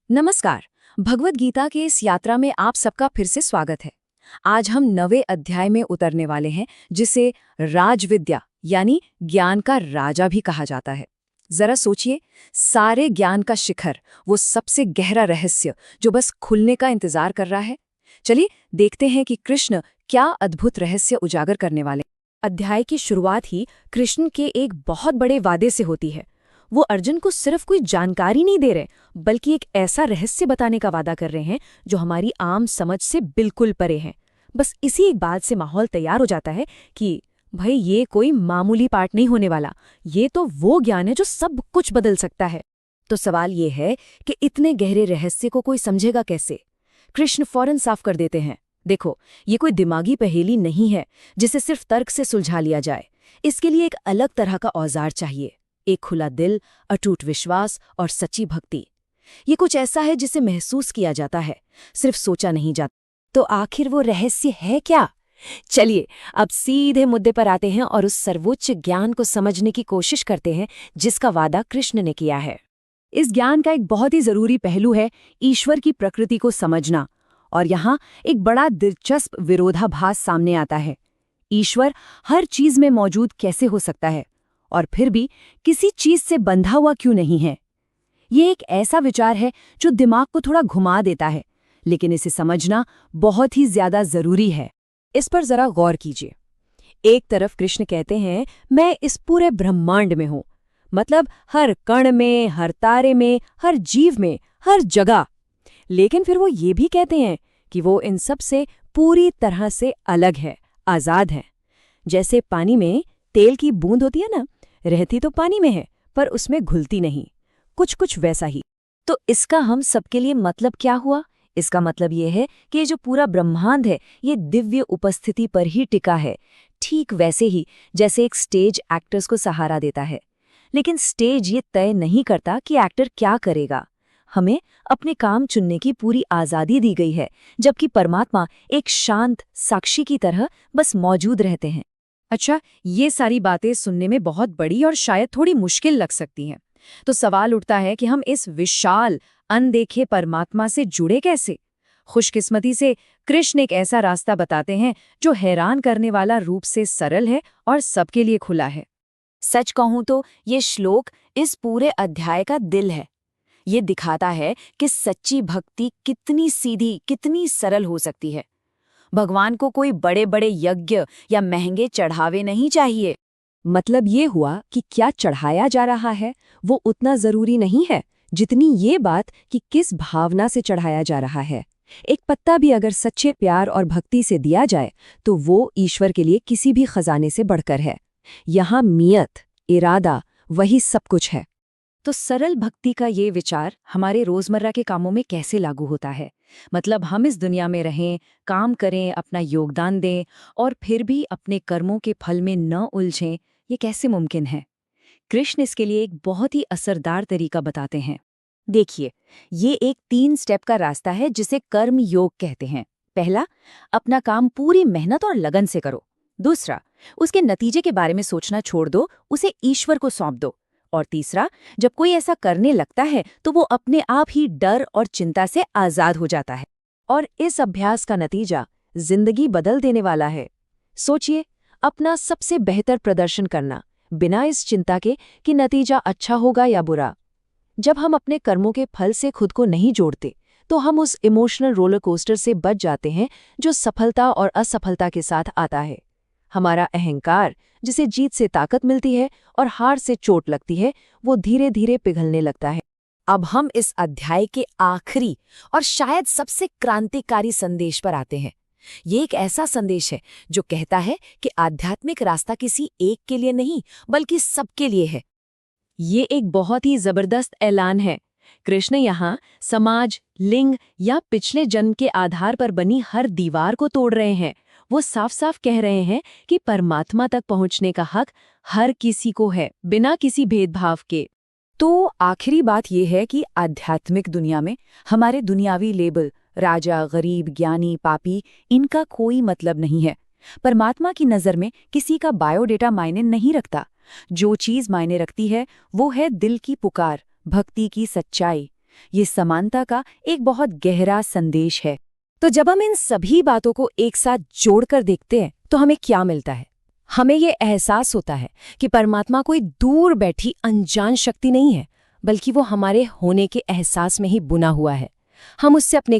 नमस्कार। भगवत गीता के इस यात्रा में आप सबका फिर से स्वागत है। आज हम नवे अध्याय में उतरने वाले हैं, जिसे राजविद्या यानी ज्ञान का राजा भी कहा जाता है। जरा सोचिए, सारे ज्ञान का शिखर, वो सबसे गहरा रहस्य जो बस खुलने का इंतजार कर रहा है। चलिए देखते हैं कि कृष्ण क्या अद्भुत रहस्य उजागर करने वाले। अध्याय की शुरुआत ही कृष्ण के एक बहुत बड़े वादे से होती है। वो अर्जुन को सिर्फ कोई जानकारी नहीं दे रहे, बल्कि एक ऐसा रहस्य बताने का वादा कर रहे हैं जो हमारी आम समझ से बिल्कुल परे है। बस इसी एक बात से माहौल तैयार हो जाता है कि भाई ये कोई मामूली पाठ नहीं होने वाला, ये तो वो ज्ञान है जो सब कुछ बदल सकता है। तो सवाल ये है कि इतने गहरे रहस्य को कोई समझेगा कैसे? कृष्ण फौरन साफ कर देते हैं, देखो, ये कोई दिमागी पहेली नहीं है जिसे सिर्फ तर्क से सुलझा लिया जाए। इसके लिए एक अलग तरह का औजार चाहिए, एक खुला दिल, अटूट विश्वास और सच्ची भक्ति। ये कुछ ऐसा है जिसे महसूस किया जाता है, सिर्फ सोचा नहीं जाता। तो आखिर वो रहस्य है क्या? चलिए अब सीधे मुद्दे पर आते हैं और उस सर्वोच्च ज्ञान को समझने की कोशिश करते हैं जिसका वादा कृष्ण ने किया है। इस ज्ञान का एक बहुत ही जरूरी पहलू है ईश्वर की प्रकृति को समझना। और यहाँ एक बड़ा दिलचस्प विरोधाभास सामने आता है। ईश्वर हर चीज में मौजूद कैसे हो सकता है, और फिर भी किसी चीज से बंधा हुआ क्यों नहीं है? ये एक ऐसा विचार है जो दिमाग को थोड़ा घुमा देता है, लेकिन इसे समझना बहुत ही ज्यादा जरूरी है। इस पर जरा गौर कीजिए। एक तरफ कृष्ण कहते हैं, मैं इस पूरे ब्रह्मांड में हूं, मतलब हर कण में, हर तारे में, हर जीव में, हर जगह। लेकिन फिर वो ये भी कहते हैं कि वो इन सब से पूरी तरह से अलग है, आजाद है। जैसे पानी में तेल की बूंद होती है ना, रहती तो पानी में है पर उसमें घुलती नहीं, कुछ कुछ वैसा ही। तो इसका हम सबके लिए मतलब क्या हुआ? इसका मतलब ये है कि ये जो पूरा ब्रह्मांड है, ये दिव्य उपस्थिति पर ही टिका है, ठीक वैसे ही जैसे एक स्टेज एक्टर्स को सहारा देता है। लेकिन स्टेज ये तय नहीं करता कि एक्टर क्या करेगा। हमें अपने काम चुनने की पूरी आज़ादी दी गई है, जबकि परमात्मा एक शांत साक्षी की तरह बस मौजूद रहते हैं। अच्छा, ये सारी बातें सुनने में बहुत बड़ी और शायद थोड़ी मुश्किल लग सकती हैं। तो सवाल उठता है कि हम इस विशाल अनदेखे परमात्मा से जुड़े कैसे? खुशकिस्मती से कृष्ण एक ऐसा रास्ता बताते हैं जो हैरान करने वाला रूप से सरल है और सबके लिए खुला है। सच कहूं तो ये श्लोक इस पूरे अध्याय का दिल है। ये दिखाता है कि सच्ची भक्ति कितनी सीधी, कितनी सरल हो सकती है। भगवान को कोई बड़े बड़े यज्ञ या महंगे चढ़ावे नहीं चाहिए। मतलब ये हुआ कि क्या चढ़ाया जा रहा है वो उतना जरूरी नहीं है जितनी ये बात कि किस भावना से चढ़ाया जा रहा है। एक पत्ता भी अगर सच्चे प्यार और भक्ति से दिया जाए तो वो ईश्वर के लिए किसी भी खजाने से बढ़कर है। यहाँ नियत, इरादा, वही सब कुछ है। तो सरल भक्ति का ये विचार हमारे रोजमर्रा के कामों में कैसे लागू होता है? मतलब हम इस दुनिया में रहें, काम करें, अपना योगदान दें और फिर भी अपने कर्मों के फल में न उलझें, ये कैसे मुमकिन है? कृष्ण इसके लिए एक बहुत ही असरदार तरीका बताते हैं। देखिए, ये एक 3 स्टेप का रास्ता है जिसे कर्म योग कहते हैं। पहला, अपना काम पूरी मेहनत और लगन से करो। दूसरा, उसके नतीजे के बारे में सोचना छोड़ दो, उसे ईश्वर को सौंप दो। और तीसरा, जब कोई ऐसा करने लगता है तो वो अपने आप ही डर और चिंता से आजाद हो जाता है। और इस अभ्यास का नतीजा जिंदगी बदल देने वाला है। सोचिए, अपना सबसे बेहतर प्रदर्शन करना बिना इस चिंता के कि नतीजा अच्छा होगा या बुरा। जब हम अपने कर्मों के फल से खुद को नहीं जोड़ते तो हम उस इमोशनल रोलर कोस्टर से बच जाते हैं जो सफलता और असफलता के साथ आता है। हमारा अहंकार, जिसे जीत से ताकत मिलती है और हार से चोट लगती है, वो धीरे धीरे पिघलने लगता है। अब हम इस अध्याय के आखिरी और शायद सबसे क्रांतिकारी संदेश पर आते हैं। ये एक ऐसा संदेश है जो कहता है कि आध्यात्मिक रास्ता किसी एक के लिए नहीं, बल्कि सबके लिए है। ये एक बहुत ही जबरदस्त ऐलान है। कृष्ण यहाँ समाज, लिंग या पिछले जन्म के आधार पर बनी हर दीवार को तोड़ रहे हैं। वो साफ साफ कह रहे हैं कि परमात्मा तक पहुंचने का हक हर किसी को है, बिना किसी भेदभाव के। तो आखिरी बात यह है कि आध्यात्मिक दुनिया में हमारे दुनियावी लेबल, राजा, गरीब, ज्ञानी, पापी, इनका कोई मतलब नहीं है। परमात्मा की नज़र में किसी का बायोडेटा मायने नहीं रखता। जो चीज़ मायने रखती है वो है दिल की पुकार, भक्ति की सच्चाई। ये समानता का एक बहुत गहरा संदेश है। तो जब हम इन सभी बातों को एक साथ जोड़कर देखते हैं तो हमें क्या मिलता है? हमें ये एहसास होता है कि परमात्मा कोई दूर बैठी अनजान शक्ति नहीं है, बल्कि वो हमारे होने के एहसास में ही बुना हुआ है। हम उससे अपने